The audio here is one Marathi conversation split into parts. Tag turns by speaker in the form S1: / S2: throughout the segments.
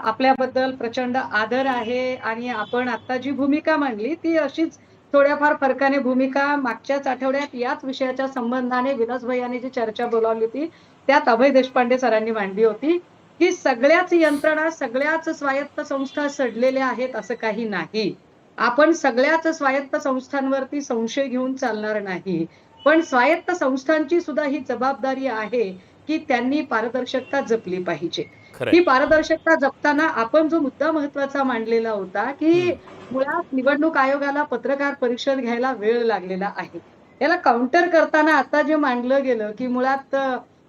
S1: आपल्याबद्दल प्रचंड आदर आहे आणि आपण आता जी भूमिका मांडली ती अशीच थोड्याफार फरकाने भूमिका मागच्याच आठवड्यात याच विषयाच्या संबंधाने विलास भैयाने जी चर्चा बोलावली होती त्यात अभय देशपांडे सरांनी मांडली होती की सगळ्याच यंत्रणा सगळ्याच स्वायत्त संस्था सडलेल्या आहेत असं काही नाही. आपण सगळ्याच स्वायत्त संस्थांवरती संशय घेऊन चालणार नाही, पण स्वायत्त संस्थांची सुद्धा ही जबाबदारी आहे की त्यांनी पारदर्शकता जपली पाहिजे.
S2: खरंय.
S1: ही पारदर्शकता जपताना आपण जो मुद्दा महत्वाचा मांडलेला होता की मुळात निवडणूक आयोगाला पत्रकार परिषद घ्यायला वेळ लागलेला आहे. याला काउंटर करताना आता जे मांडलं गेलं की मुळात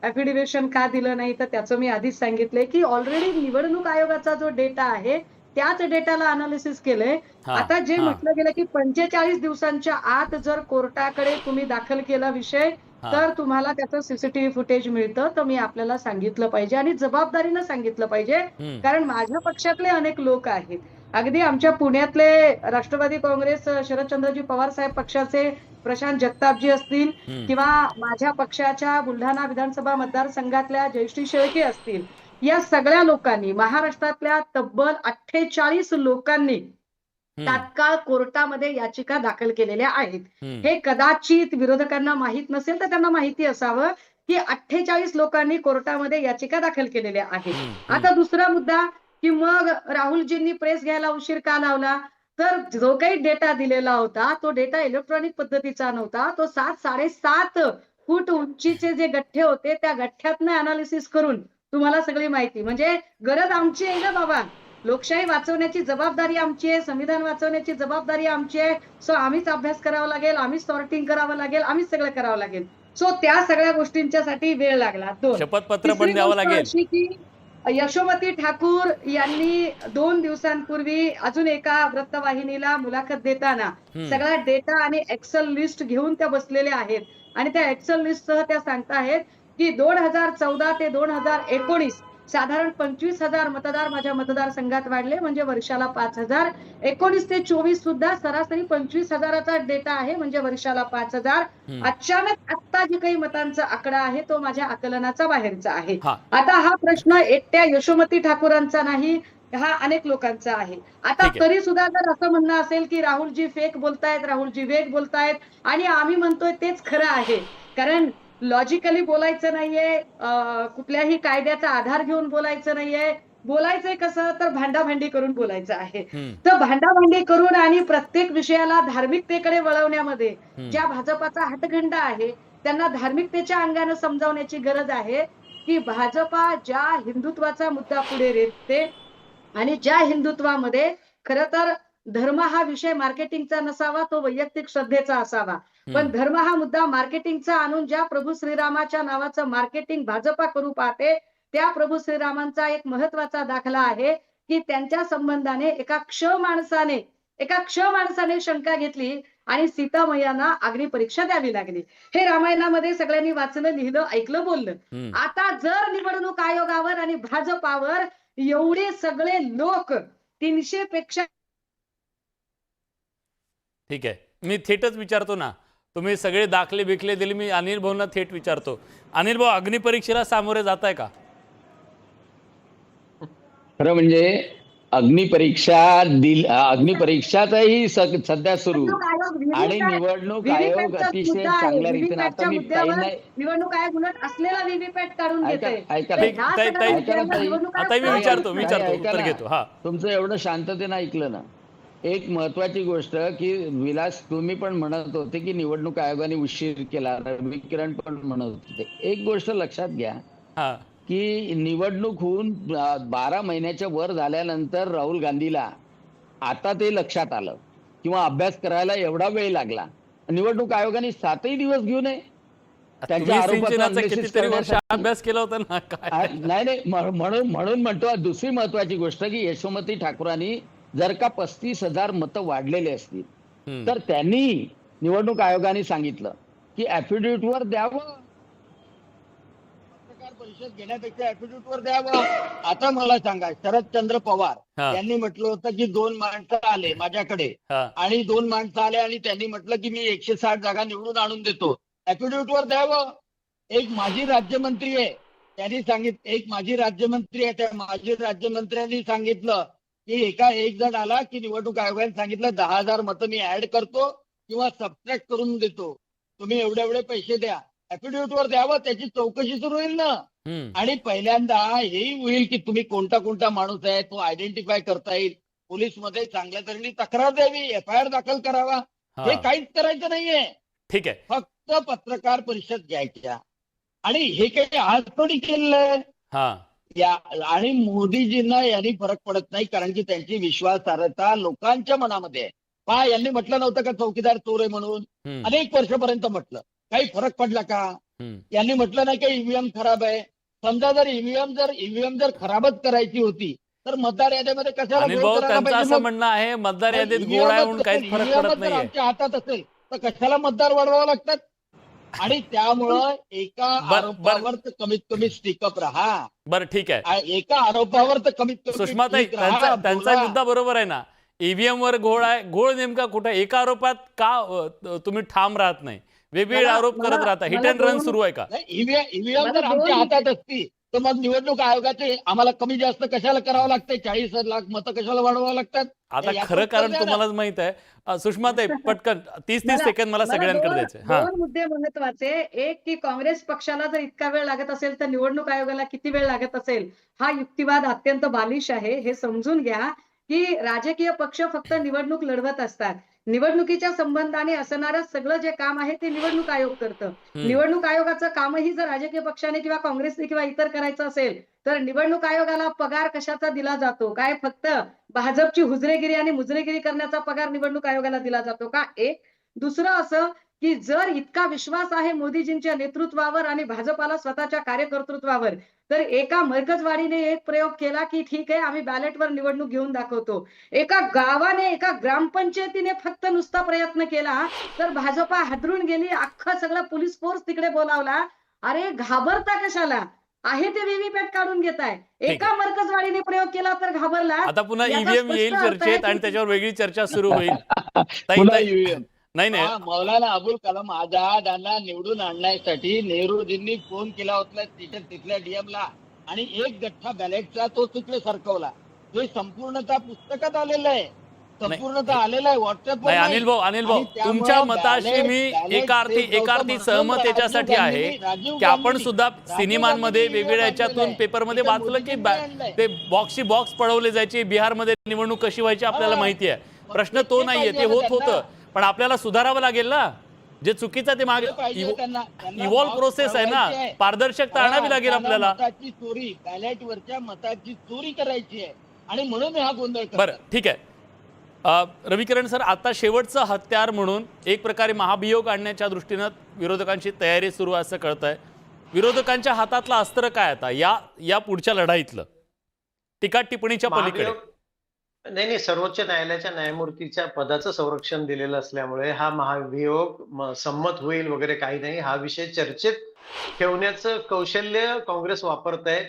S1: ऍफिडेव्हिशन का दिलं नाही, तर त्याचं मी आधीच सांगितलंय की ऑलरेडी निवडणूक आयोगाचा जो डेटा आहे त्याच डेटाला अनालिसिस केलंय. आता जे म्हटलं गेलं की 45 दिवसांच्या आत जर कोर्टाकडे तुम्ही दाखल केला विषय तर तुम्हाला त्याचं सीसीटीव्ही फुटेज मिळतं. तर मी आपल्याला सांगितलं पाहिजे आणि जबाबदारीनं सांगितलं पाहिजे, कारण माझ्या पक्षातले अनेक लोक आहेत. अगदी आमच्या पुण्यातले राष्ट्रवादी काँग्रेस शरदचंद्रजी पवार साहेब पक्षाचे प्रशांत जगतापजी असतील किंवा माझ्या पक्षाच्या बुलढाणा विधानसभा मतदारसंघातल्या जयश्री शेळके असतील, या सगळ्या लोकांनी महाराष्ट्रातल्या तब्बल 48 लोकांनी तात्काळ कोर्टामध्ये याचिका दाखल केलेल्या आहेत. हे कदाचित विरोधकांना माहित नसेल तर त्यांना माहिती असावं की 48 लोकांनी कोर्टामध्ये याचिका दाखल केलेल्या आहेत. आता दुसरा मुद्दा की मग राहुलजींनी प्रेस घ्यायला उशीर का लावला, तर जो काही डेटा दिलेला होता तो डेटा इलेक्ट्रॉनिक पद्धतीचा नव्हता. तो 7-7.5 फूट उंचीचे जे गठ्ठे होते त्या गठ्ठ्यातनं अनालिसिस करून तुम्हाला सगळी माहिती, म्हणजे गरज आमची आहे ना बाबा, लोकशाही वाचवण्याची जबाबदारी आमची आहे, संविधान वाचवण्याची जबाबदारी आमची आहे. सो आम्हीच अभ्यास करावा लागेल, आम्हीच सॉर्टिंग करावं लागेल, आम्हीच सगळं करावं लागेल. सो त्या सगळ्या गोष्टींच्यासाठी वेळ लागला.
S2: शपथपत्र पण द्यावं लागेल.
S1: अशी की यशोमती ठाकूर यांनी 2 दिवसांपूर्वी अजून एका वृत्तवाहिनीला मुलाखत देताना सगळा डेटा आणि एक्सेल लिस्ट घेऊन त्या बसलेल्या आहेत आणि त्या एक्सेल लिस्ट सह त्या सांगताहेत की 2014 ते 2019 साधारण 25,000 मतदार माझ्या मतदारसंघात वाढले, म्हणजे वर्षाला 5,000. 19 ते 24 सुद्धा सरासरी 25,000चा डेटा आहे, म्हणजे वर्षाला 5,000. अचानक आता जे काही मतांचा आकडा आहे तो माझ्या आकलनाचा बाहेरचा आहे. आता हा प्रश्न एकट्या यशोमती ठाकूरांचा नाही, हा अनेक लोकांचा आहे. आता तरी सुद्धा जर असं म्हणणं असेल की राहुलजी फेक बोलतायत, राहुलजी वेग बोलतायत, आणि आम्ही म्हणतोय तेच खरं आहे, कारण लॉजिकली बोलायचं नाहीये, कुठल्याही कायद्याचा आधार घेऊन बोलायचं नाहीये. बोलायचंय कसं, तर भांडाभांडी करून बोलायचं आहे. तर भांडाभांडी करून आणि प्रत्येक विषयाला धार्मिकतेकडे वळवण्यामध्ये ज्या भाजपाचा हटखंड आहे त्यांना धार्मिकतेच्या अंगाने समजावण्याची गरज आहे की भाजपा ज्या हिंदुत्वाचा मुद्दा पुढे रेटते आणि ज्या हिंदुत्वामध्ये खरं तर धर्म हा विषय मार्केटिंगचा नसावा, तो वैयक्तिक श्रद्धेचा असावा, पण धर्म हा मुद्दा मार्केटिंगचा आणून ज्या प्रभू श्रीरामाच्या नावाचं मार्केटिंग भाजपा करू पाहते, त्या प्रभू श्रीरामांचा एक महत्वाचा दाखला आहे की त्यांच्या संबंधाने एका क्ष माणसाने शंका घेतली आणि सीता मैयांना अग्निपरीक्षा द्यावी लागली. हे रामायणामध्ये सगळ्यांनी वाचलं, लिहिलं, ऐकलं, बोललं. आता जर निवडणूक आयोगावर आणि भाजपावर एवढे सगळे लोक 300 पेक्षा,
S2: ठीक आहे, मी थेटच विचारतो ना, तुम्ही सगळे दाखले बिखले दिले, मी अनिल भाऊंना थेट विचारतो. अनिल भाऊ, अग्निपरीक्षेला सामोरे जाताय का?
S3: खरं म्हणजे अग्निपरीक्षाचाही सध्या सुरू आणि निवडणूक आयोग अतिशय चांगल्या रीतीने, आता मी
S1: निवडणूक आयोग उलट असलेला व्हीव्हीपॅट काढून घेतोय.
S2: आता मी विचारतो उत्तर घेतो. हा,
S3: तुमचं एवढं शांततेने ऐकलं ना. एक महत्वाची गोष्ट की विलास, तुम्ही पण म्हणत होते की निवडणूक आयोगाने उशीर केला, रविकिरण पण म्हणत होते. एक गोष्ट लक्षात घ्या की निवडणूक होऊन 12 महिन्याच्या वर झाल्यानंतर राहुल गांधीला आता ते लक्षात आलं किंवा अभ्यास करायला एवढा वेळ लागला. निवडणूक आयोगाने 7ही दिवस घेऊ नये त्यांच्या आरोपाचा
S2: अभ्यास केला होता ना.
S3: नाही, म्हणून म्हणतो. दुसरी महत्वाची गोष्ट की यशोमती ठाकूरांनी जर का 35,000 मतं वाढलेले असतील तर त्यांनी निवडणूक आयोगाने सांगितलं की ऍफिडेव्हिटवर द्यावं, पत्रकार परिषद घेण्यापेक्षा ऍफिडेव्हिटवर द्यावं. आता मला सांगा, शरदचंद्र पवार यांनी म्हटलं होतं की 2 माणसं आले माझ्याकडे आणि 2 माणसं आले आणि त्यांनी म्हटलं की मी 160 जागा निवडून आणून देतो, ऍफिडेव्हिटवर द्यावं. एक माजी राज्यमंत्री आहे त्यांनी सांगितलं, एक माजी राज्यमंत्री आहे, त्या माजी राज्यमंत्र्यांनी सांगितलं की एक जण आला की निवडणूक आयोगाने सांगितलं 10,000 मतं मी ऍड करतो किंवा सबट्रॅक्ट करून देतो, तुम्ही एवढे पैसे द्या, ऍफिडेव्हिट वर द्यावं, त्याची चौकशी सुरू होईल ना. आणि पहिल्यांदा हेही होईल की तुम्ही कोणता माणूस आहे तो आयडेंटिफाय करता येईल, पोलीस मध्ये चांगल्या तऱ्हेने तक्रार द्यावी, FIR दाखल करावा. हे काहीच करायचं नाहीये.
S2: ठीक आहे,
S3: फक्त पत्रकार परिषद घ्यायच्या. आणि हे काही आज थोडी केलंय या. आणि मोदीजींना यांनी फरक पडत नाही, कारण की त्यांची विश्वासार्हता लोकांच्या मनामध्ये आहे. पहा, यांनी म्हटलं नव्हतं का चौकीदार चोर आहे म्हणून, अनेक वर्षापर्यंत म्हटलं, काही फरक पडला का? यांनी म्हटलं नाही की ईव्हीएम खराब आहे. समजा जर ईव्हीएम जर खराबच करायची होती तर मतदार यादीमध्ये कशाला
S2: अनिल
S3: गोळ
S2: भाऊ,
S3: करायला
S2: त्यांचं
S3: पाहिजे
S2: असं
S3: मग?
S2: म्हणणं आहे मतदार यादीत गोळ आहे म्हणून काहीच फरक पडत
S3: जर
S2: नाहीये.
S3: आमच्या हातात असेल तर कशाला मतदार वाढवावं लागतात? आणि त्यामुळं एका आरोपावर तर कमीत कमी स्टिकअप राहा.
S2: बरं ठीक आहे,
S3: एका आरोपावर तर कमीत कमी
S2: सुषमाताई,
S3: stick राहा,
S2: त्यांचा
S3: बोला.
S2: मुद्दा बरोबर आहे ना. ईव्हीएम वर घोळ आहे, घोळ नेमका कुठे? एका आरोपात का तुम्ही ठाम राहत नाही, वेगवेगळे आरोप करत राहता? हिट अँड रन सुरू आहे का?
S3: ईव्हीएम जर आमच्या हातात असती तर मग निवडणूक आयोगाचे आम्हाला कमी जास्त कशाला करावं लागतंय? 40 लाख मतं कशाला वाढवावं लागतात?
S2: आता खरं कारण तुम्हालाच माहित आहे. सुषमाताई, पटकन 30 सेकंद मला सगळ्यांकडे द्यायचे.
S1: दोन मुद्दे महत्वाचे. एक की काँग्रेस पक्षाला जर इतका वेळ लागत असेल तर निवडणूक आयोगाला किती वेळ लागत असेल, हा युक्तिवाद अत्यंत बालिश आहे. हे समजून घ्या की राजकीय पक्ष फक्त निवडणूक लढवत असतात. निवडणुकीच्या संबंधाने असणारं सगळं जे काम आहे ते निवडणूक आयोग करतं. निवडणूक आयोगाचं कामही जर राजकीय पक्षाने किंवा काँग्रेसने किंवा इतर करायचं असेल तर निवडणूक आयोगाला पगार कशाचा दिला जातो? काय फक्त भाजपची हुजरेगिरी आणि मुजरेगिरी करण्याचा पगार निवडणूक आयोगाला दिला जातो का? एक. दुसरं असं की जर इतका विश्वास आहे मोदीजींच्या नेतृत्वावर आणि भाजपाला स्वतःच्या कार्यकर्तृत्वावर, तर एका मरकजवाडीने एक प्रयोग केला की ठीक आहे, आम्ही बॅलेटवर निवडणूक घेऊन दाखवतो. एका गावाने, एका ग्रामपंचायतीने फक्त नुसता प्रयत्न केला तर भाजपा हादरून गेली. अख्खा सगळा पोलीस फोर्स तिकडे बोलावला. अरे घाबरता कशाला? आहे ते व्हीव्हीपॅट काढून घेताय. एका मरकजवाडीने प्रयोग केला तर घाबरला.
S2: आता पुन्हा
S1: याचा
S2: ईव्हीएम
S1: स्पष्ट
S2: येईल
S1: अर्थ आहे
S3: E
S2: चर्चेत आणि
S1: की
S2: त्याच्यावर वेगळी चर्चा सुरू होईल.
S3: पुन्हा ईव्हीएम.
S2: नाही
S3: मौलाना अबुल कलाम आझादांना निवडून आणण्यासाठी नेहरूजींनी फोन केला होता तिथल्या डीएमला, आणि एक गठ्ठा बॅलेटचा तो तिकडे सरकवला. हे संपूर्णतः पुस्तकात आलेलं आहे, संपूर्णतः आलेलं आहे व्हॉट्सअपवर.
S2: नाही, अनिल भाऊ, तुमच्या मताशी मी एका अर्थी सहमत याच्यासाठी आहे की आपण सुद्धा सिनेमांमध्ये वेगवेगळ्या याच्यातून पेपरमध्ये वाचलं की ते बॉक्सची बॉक्स पळवले जायचे. बिहारमध्ये निवडणूक कशी व्हायची आपल्याला माहिती आहे. प्रश्न तो नाहीये, ते होत होतं, पण आपल्याला सुधारावं लागेल ना. जे चुकीचं ते मागे इव्हॉल्व प्रोसेस आहे ना, पारदर्शकता आणावी लागेल आपल्याला.
S3: मताची चोरी, बॅलेटवरच्या मताची चोरी करायची आहे आणि म्हणून हा गोंधळ.
S2: बरं ठीक आहे, रविकिरण सर, आता शेवटचं हत्यार म्हणून एक प्रकारे महाभियोग आणण्याच्या दृष्टीनं विरोधकांची तयारी सुरू आहे असं कळतंय. विरोधकांच्या हातातलं अस्त्र काय आता या पुढच्या लढाईतलं, टीका टिप्पणीच्या पलीकडे?
S4: नाही, सर्वोच्च न्यायालयाच्या न्यायमूर्तीच्या पदाचं संरक्षण दिलेलं असल्यामुळे हा महाभियोग संमत होईल वगैरे काही नाही. हा विषय चर्चेत ठेवण्याचं कौशल्य काँग्रेस वापरत आहे.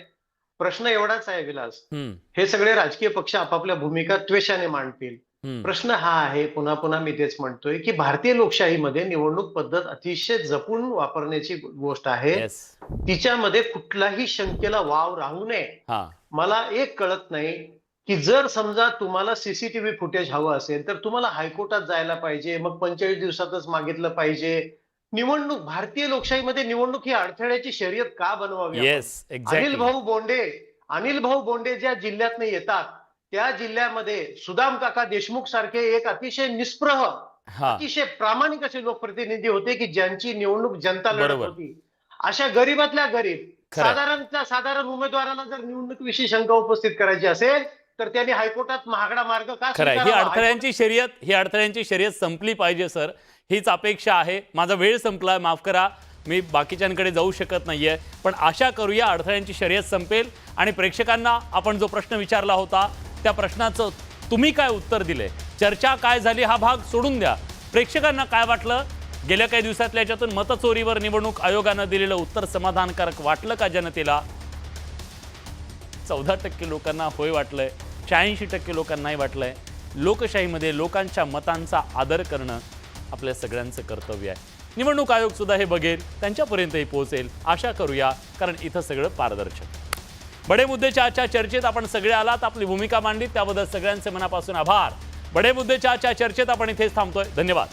S4: प्रश्न एवढाच आहे विलास, हे सगळे राजकीय पक्ष आपापल्या भूमिका त्वेषाने मांडतील. प्रश्न हा आहे, पुन्हा पुन्हा मी तेच म्हणतोय, की भारतीय लोकशाहीमध्ये निवडणूक पद्धत अतिशय जपून वापरण्याची गोष्ट आहे. तिच्यामध्ये कुठलाही शंकेला वाव राहू नये. मला एक कळत नाही की जर समजा तुम्हाला सीसीटीव्ही फुटेज हवं असेल तर तुम्हाला हायकोर्टात जायला पाहिजे, मग 45 दिवसातच मागितलं पाहिजे. निवडणूक, भारतीय लोकशाहीमध्ये निवडणूक ही अडथळ्याची शर्यत का बनवावी? अनिल भाऊ बोंडे ज्या जिल्ह्यात येतात त्या जिल्ह्यामध्ये सुदाम काका देशमुख सारखे एक अतिशय निष्प्रह, अतिशय प्रामाणिक असे लोकप्रतिनिधी होते की ज्यांची निवडणूक जनता लढत होती. अशा गरीबातल्या गरीब साधारण उमेदवाराला जर निवडणुकीविषयी शंका उपस्थित करायची असेल तर त्यांनी हायकोर्टात महागडा मार्ग का
S2: स्वीकारावा? ही अडथळ्यांची शर्यत संपली पाहिजे सर, हीच अपेक्षा आहे. माझा वेळ संपला, माफ करा, मी बाकीच्यांकडे जाऊ शकत नाहीये, पण आशा करूया अडथळ्यांची शर्यत संपेल. आणि प्रेक्षकांना आपण जो प्रश्न विचारला होता त्या प्रश्नाचं तुम्ही काय उत्तर दिले, चर्चा काय झाली हा भाग सोडून द्या. प्रेक्षकांना काय वाटलं, गेल्या काही दिवसातल्या याच्यातून मतचोरीवर निवडणूक आयोगानं दिलेलं उत्तर समाधानकारक वाटलं का जनतेला? 14% लोकांना होय वाटलंय, 86% लोकांनाही वाटलंय. लोकशाहीमध्ये लोकांच्या मतांचा आदर करणं आपल्या सगळ्यांचं कर्तव्य आहे. निवडणूक आयोग सुद्धा हे बघेल, त्यांच्यापर्यंतही पोहोचेल, आशा करूया, कारण इथं सगळं पारदर्शक. बडे मुद्देच्या आजच्या चर्चेत आपण सगळे आलात, आपली भूमिका मांडली, त्याबद्दल सगळ्यांचे मनापासून आभार. बडे मुद्देच्या आजच्या चर्चेत आपण इथेच थांबतोय. धन्यवाद.